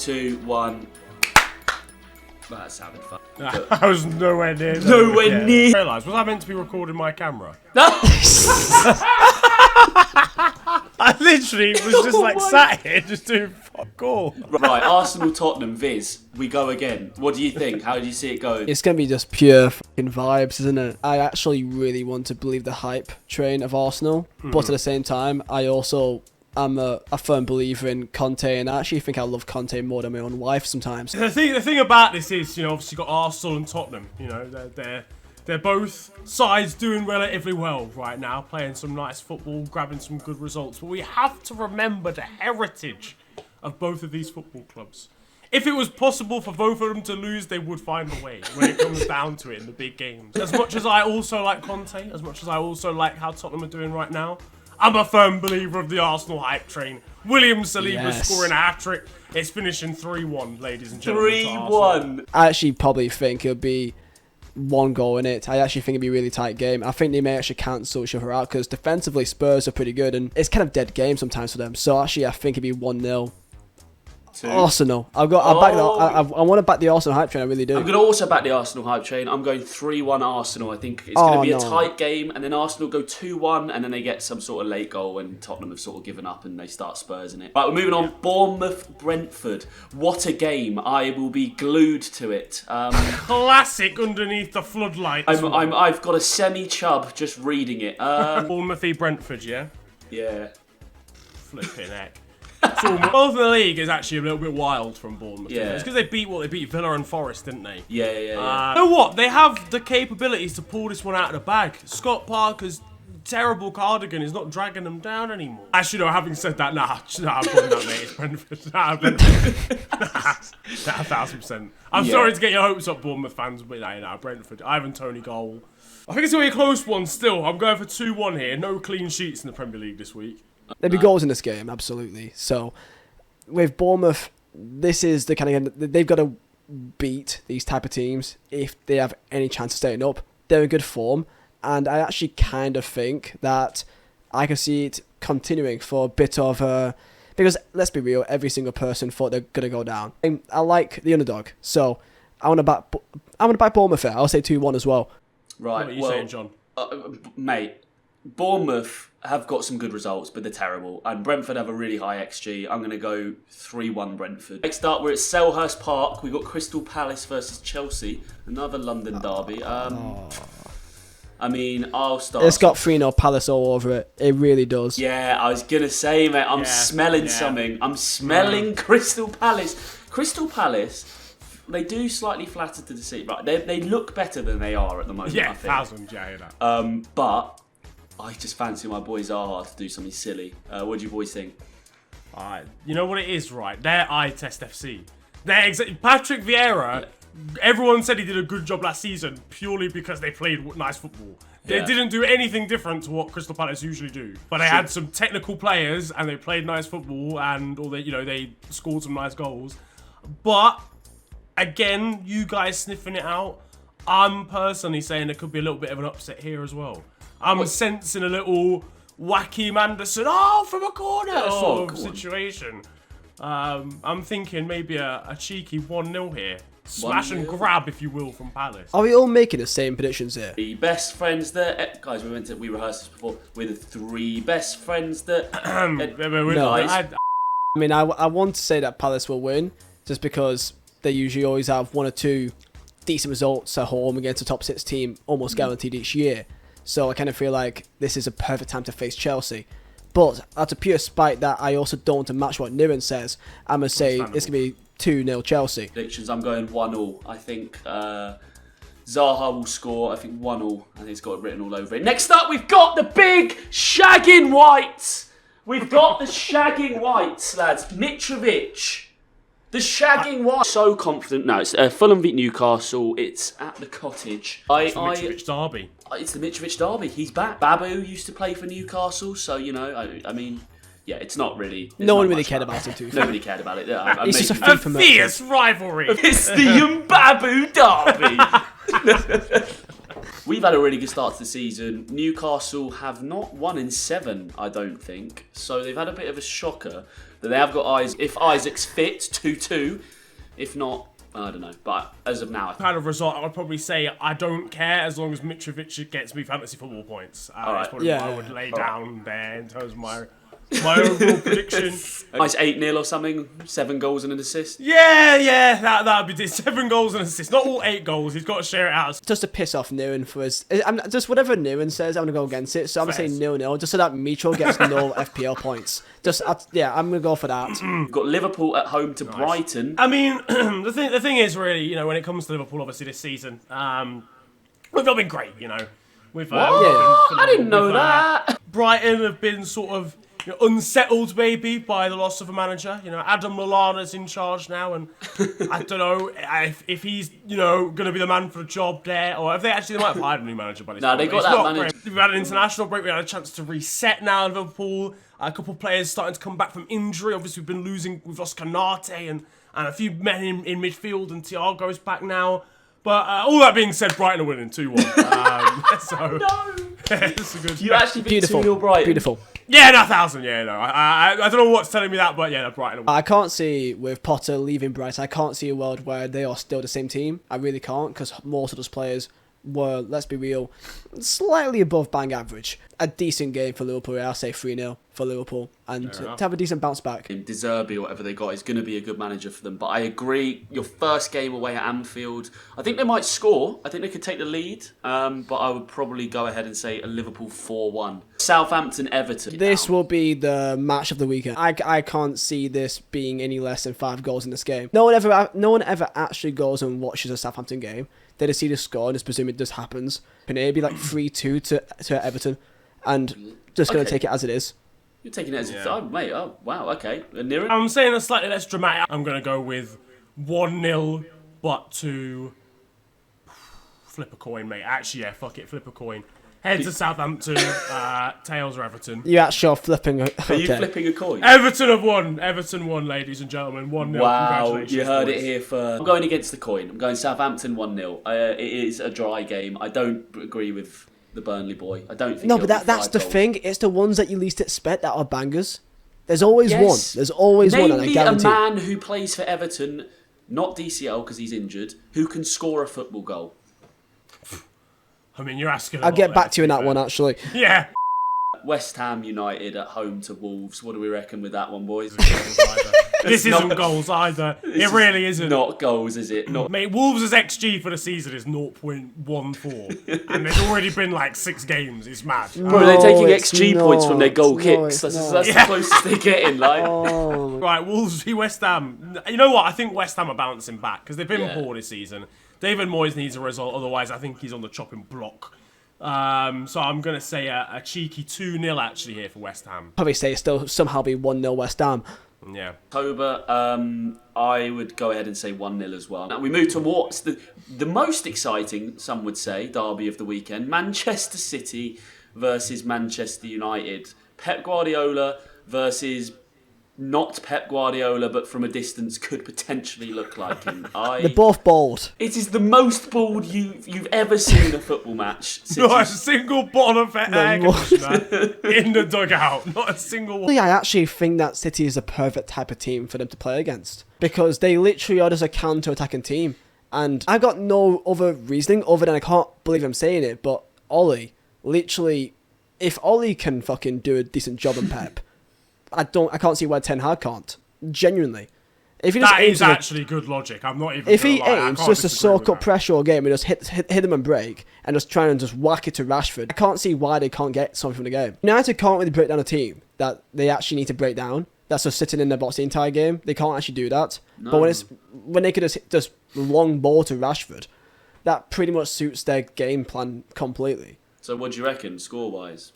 2, 1. That sounded fun. I was nowhere near. Nowhere near. I realised, was I meant to be recording my camera? I literally was just like sat here just doing fuck all. Right, Arsenal, Tottenham, Viz. We go again. What do you think? How do you see it going? It's going to be just pure fucking vibes, isn't it? I actually really want to believe the hype train of Arsenal, but at the same time, I'm a firm believer in Conte, and I actually think I love Conte more than my own wife sometimes. The thing about this is, obviously you've got Arsenal and Tottenham. They're both sides doing relatively well right now, playing some nice football, grabbing some good results. But we have to remember the heritage of both of these football clubs. If it was possible for both of them to lose, they would find a way when it comes down to it in the big games. As much as I also like Conte, as much as I also like how Tottenham are doing right now, I'm a firm believer of the Arsenal hype train. William Saliba scoring a hat-trick. It's finishing 3-1, ladies and gentlemen. 3-1. I actually probably think it'll be one goal in it. I actually think it'll be a really tight game. I think they may actually cancel each other out because defensively Spurs are pretty good and it's kind of dead game sometimes for them. So actually I think it'll be 1-0. Arsenal. I want to back the Arsenal hype train. I really do. I'm going to also back the Arsenal hype train. I'm going 3-1 Arsenal. I think it's going to be a tight game, and then Arsenal go 2-1, and then they get some sort of late goal when Tottenham have sort of given up and they start Spurs in it. Right, we're moving on. Bournemouth, Brentford. What a game! I will be glued to it. Classic underneath the floodlights. I've got a semi-chub just reading it. Bournemouth v Brentford, yeah. Yeah. Flipping heck. So both of the league is actually a little bit wild from Bournemouth. Yeah. It's because they beat Villa and Forest, didn't they? Yeah. You know what? They have the capabilities to pull this one out of the bag. Scott Parker's terrible cardigan is not dragging them down anymore. Actually, no, having said that, nah, I'm putting that, mate. It's Brentford. Nah, 1,000%. I'm sorry to get your hopes up, Bournemouth fans, but nah, Brentford. Ivan Toney goal. I think it's going to be a close one still. I'm going for 2-1 here. No clean sheets in the Premier League this week. There'll be goals in this game, absolutely. So, with Bournemouth, this is the kind of game they've got to beat these type of teams if they have any chance of staying up. They're in good form, and I actually kind of think that I can see it continuing for a bit of because let's be real, every single person thought they're gonna go down. And I like the underdog, so I want to back Bournemouth here. I'll say 2-1 as well. Right. What are you saying, John? Mate, Bournemouth have got some good results, but they're terrible. And Brentford have a really high XG. I'm going to go 3-1 Brentford. Next up, we're at Selhurst Park. We've got Crystal Palace versus Chelsea. Another London derby. I mean, I'll start. It's got 3-0 Palace all over it. It really does. Yeah, I was going to say, mate, I'm smelling something. I'm smelling Crystal Palace. Crystal Palace, they do slightly flatter to the seat. Right, they look better than they are at the moment, Yeah, I think. 1,000, yeah, I hear that. But I just fancy my boys Zaha to do something silly. What do you boys think? You know what it is, right? They're eye test FC. Patrick Vieira, everyone said he did a good job last season purely because they played nice football. They didn't do anything different to what Crystal Palace usually do. But they had some technical players and they played nice football they scored some nice goals. But again, you guys sniffing it out. I'm personally saying there could be a little bit of an upset here as well. I'm sensing a little Joachim Anderson, from a corner sort of situation. I'm thinking maybe a cheeky 1-0 here. Smash and grab, if you will, from Palace. Are we all making the same predictions here? The best friends that... Guys, we rehearsed this before. We're the 3 best friends that... I want to say that Palace will win, just because they usually always have 1 or 2 decent results at home against a top 6 team, almost guaranteed each year. So I kind of feel like this is a perfect time to face Chelsea. But out of pure spite that I also don't want to match what Niren says, I'm going to say it's going to be 2-0 Chelsea. Predictions, I'm going 1-0. I think Zaha will score. I think 1-0. I think it's got it written all over it. Next up, we've got the big shagging whites. We've got the shagging whites, lads. Mitrovic. The shagging white. So confident. No, it's Fulham v Newcastle. It's at the Cottage. It's the Mitrovic derby. It's the Mitrovic derby. He's back. Babu used to play for Newcastle, so, I mean... Yeah, it's not really... No one really cared about him, too. Nobody cared about it. It's just a fierce rivalry. It's the Mbabu derby. We've had a really good start to the season. Newcastle have not won in 7, I don't think. So they've had a bit of a shocker. that they have got eyes. If Isaac's fit, 2-2. If not, I don't know. But as of now, Kind of result, I would probably say I don't care as long as Mitrovic gets me fantasy football points. That's probably what I would lay down there in terms of my overall prediction. Nice 8-0 or something. 7 goals and an assist. Yeah, that'd be 7 goals and assists. Not all 8 goals. He's got to share it out. Just to piss off Nguyen for us. Just whatever Nguyen says, I'm going to go against it. So I'm going to say 0-0, just so that Mitro gets no FPL points. I'm going to go for that. We've got Liverpool at home to Brighton. I mean, the thing is really, when it comes to Liverpool, obviously this season, we've not been great, We've, I didn't know that. Brighton have been sort of unsettled maybe by the loss of a manager. Adam Lallana's in charge now, and I don't know if he's going to be the man for the job there, or if they might have hired a new manager by this point. They got that manager. We've had an international break. We had a chance to reset now in Liverpool. A couple of players starting to come back from injury. Obviously, we've lost Kanate and a few men in midfield, and Thiago's back now. But all that being said, Brighton are winning 2-1. It's a good. You actually beat 2-0 Brighton. Beautiful. Yeah, no, 1,000. Yeah, no. I don't know what's telling me that, but yeah, Brighton. I can't see, with Potter leaving Brighton, I can't see a world where they are still the same team. I really can't, because most of those players were, let's be real, slightly above bang average. A decent game for Liverpool. I'll say 3-0 for Liverpool, and to have a decent bounce back. De Zerbi or whatever they got is going to be a good manager for them. But I agree, your first game away at Anfield, I think they might score. I think they could take the lead. But I would probably go ahead and say a Liverpool 4-1. Southampton, Everton. This will be the match of the weekend. I can't see this being any less than 5 goals in this game. No one ever actually goes and watches a Southampton game. They just see the score and just presume it just happens. And it'd be like 3-2 to Everton, and just going to take it as it is. You're taking it as a thumb, mate. Oh, wow, okay. Nearer? I'm saying a slightly less dramatic. I'm going to go with 1-0, but to flip a coin, mate. Actually, yeah, fuck it, flip a coin. Heads to Southampton, tails or Everton. You actually are flipping. Are you flipping a coin? Everton have won. Everton won, ladies and gentlemen. 1-0. Wow, Congratulations, you heard boys. it here first. I'm going against the coin. I'm going Southampton 1-0. It is a dry game. I don't agree with the Burnley boy. I don't think. No, but that's the thing. It's the ones that you least expect that are bangers. There's always one. There's always one, and I guarantee. Name me a man who plays for Everton, not DCL because he's injured, who can score a football goal. I mean, you're asking. I'll get back to you in that one, actually. Yeah. West Ham United at home to Wolves. What do we reckon with that one, boys? This isn't goals either. It really isn't. Not goals, is it? Not. Mate, Wolves' XG for the season is 0.14. And there's already been like 6 games. It's mad. Bro, they're taking XG points from their goal kicks. That's the closest they're getting. Like. Right, Wolves v West Ham. You know what? I think West Ham are bouncing back because they've been poor this season. David Moyes needs a result, otherwise I think he's on the chopping block. So I'm going to say a cheeky 2-0 actually here for West Ham. Probably say it still somehow be 1-0 West Ham. Yeah. October, I would go ahead and say 1-0 as well. Now we move to what's the most exciting, some would say, derby of the weekend. Manchester City versus Manchester United. Pep Guardiola versus not Pep Guardiola, but from a distance could potentially look like him. They're both bald. It is the most bald you've ever seen in a football match. Not a single bottle of air conditioner in the dugout. Not a single one. I actually think that City is a perfect type of team for them to play against, because they literally are just a counter-attacking team. And I've got no other reasoning other than I can't believe I'm saying it, but Ollie, literally, if Ollie can fucking do a decent job in Pep, I can't see why Ten Hag can't. Genuinely. If he that is actually good logic. I'm not even. If he aims just to soak up pressure all game and just hit him and break and just try and just whack it to Rashford, I can't see why they can't get something from the game. United can't really break down a team that they actually need to break down. That's just sitting in their box the entire game. They can't actually do that. No. But when they could just long ball to Rashford, that pretty much suits their game plan completely. So what do you reckon, score-wise?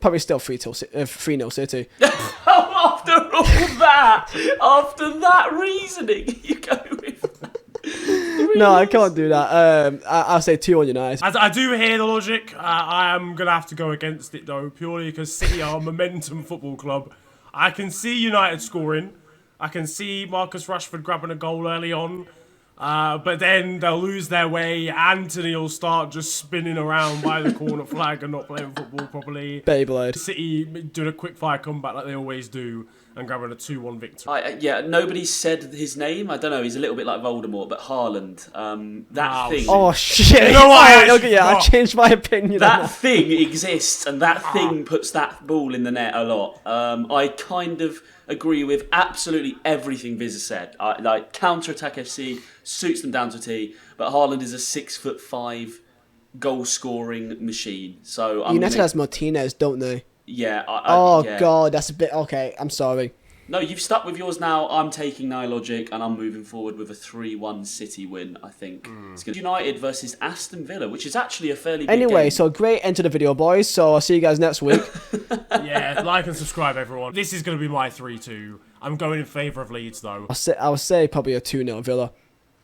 Probably still 3-0 City. After all that, after that reasoning, you go with... No, I can't do that. I'll say 2-1 United. I do hear the logic. I am going to have to go against it, though, purely because City are a momentum football club. I can see United scoring. I can see Marcus Rashford grabbing a goal early on. But then they'll lose their way. Anthony will start just spinning around by the corner flag and not playing football properly. Beyblade. City doing a quick fire comeback like they always do and grabbing a 2-1 victory. Yeah, nobody said his name. I don't know. He's a little bit like Voldemort, but Haaland. That thing. Oh shit! You know what? Okay, yeah, I changed my opinion. That thing exists, and that thing puts that ball in the net a lot. I kind of agree with absolutely everything Vizeh said. Like counter-attack FC suits them down to a T, but Haaland is a 6'5" goal-scoring machine. So United has Martinez, don't they? Yeah. Yeah. God, that's a bit okay. I'm sorry. No, you've stuck with yours now. I'm taking no logic, and I'm moving forward with a 3-1 City win, I think. It's going to be United versus Aston Villa, which is actually a fairly big game. So great end to the video, boys. So I'll see you guys next week. Yeah, like and subscribe, everyone. This is going to be my 3-2. I'm going in favour of Leeds, though. I'll say probably a 2-0 Villa.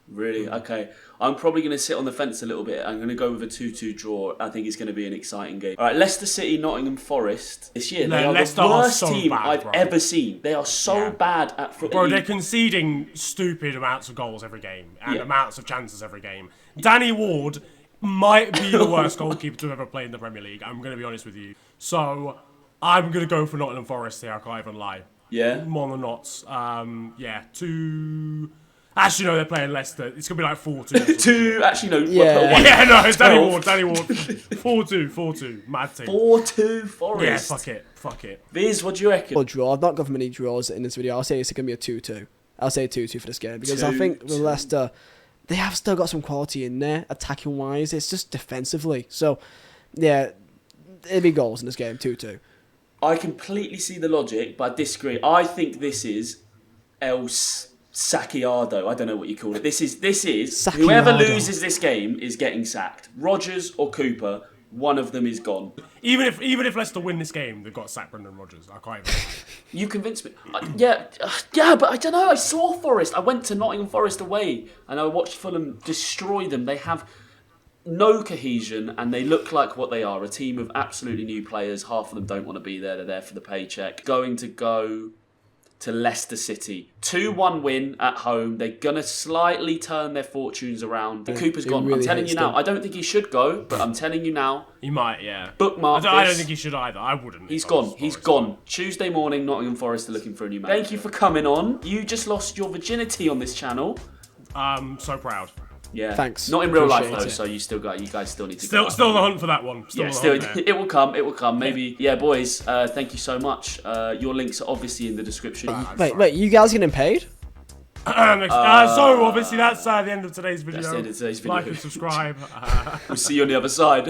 Really? Okay. I'm probably going to sit on the fence a little bit. I'm going to go with a 2-2 draw. I think it's going to be an exciting game. All right, Leicester City, Nottingham Forest. This year, they are Leicester the worst are so team bad, I've bro. ever seen. They are so bad at football. Bro, they're conceding stupid amounts of goals every game and amounts of chances every game. Danny Ward might be the worst goalkeeper to ever play in the Premier League. I'm going to be honest with you. So I'm going to go for Nottingham Forest here. I can't even lie. Yeah? More than not. Actually, no, they're playing Leicester. It's going to be like 4-2. Actually, no. Yeah. Yeah, no, it's Danny Ward. 4-2. Mad team. 4-2 Forest. Yeah, fuck it. Viz, what do you reckon? Or draw. I've not got for many draws in this video. I'll say it's going to be a 2-2. I'll say 2-2 for this game because I think with Leicester, they have still got some quality in there, attacking wise. It's just defensively. So, yeah, it'll be goals in this game, 2-2. I completely see the logic, but I disagree. I think this is El Sacchiardo. I don't know what you call it. This is Sacchiardo. Whoever loses this game is getting sacked. Rodgers or Cooper, one of them is gone. Even if Leicester win this game, they've got to sack Brendan Rodgers. I can't even lie. You convinced me. Yeah, but I don't know. I saw Forest. I went to Nottingham Forest away, and I watched Fulham destroy them. They have no cohesion, and they look like what they are, a team of absolutely new players. Half of them don't want to be there. They're there for the paycheck. Going to go to Leicester City. 2-1 win at home. They're going to slightly turn their fortunes around. Cooper's gone. Really I'm telling you now. I don't think he should go, but I'm telling you now. He might, yeah. Bookmark I don't this. think he should either. I wouldn't. He's gone. He's gone. Tuesday morning, Nottingham Forest are looking for a new manager. Thank you for coming on. You just lost your virginity on this channel. So proud. Yeah. Thanks. Not in real life Appreciate though, it. so you guys still need to Still go on the hunt for that one. it will come. It will come. Maybe. Yeah, boys. Thank you so much. Your links are obviously in the description. Wait, you guys getting paid? So obviously that's the end of today's video. That's the end of today's video. Like and subscribe. We'll see you on the other side.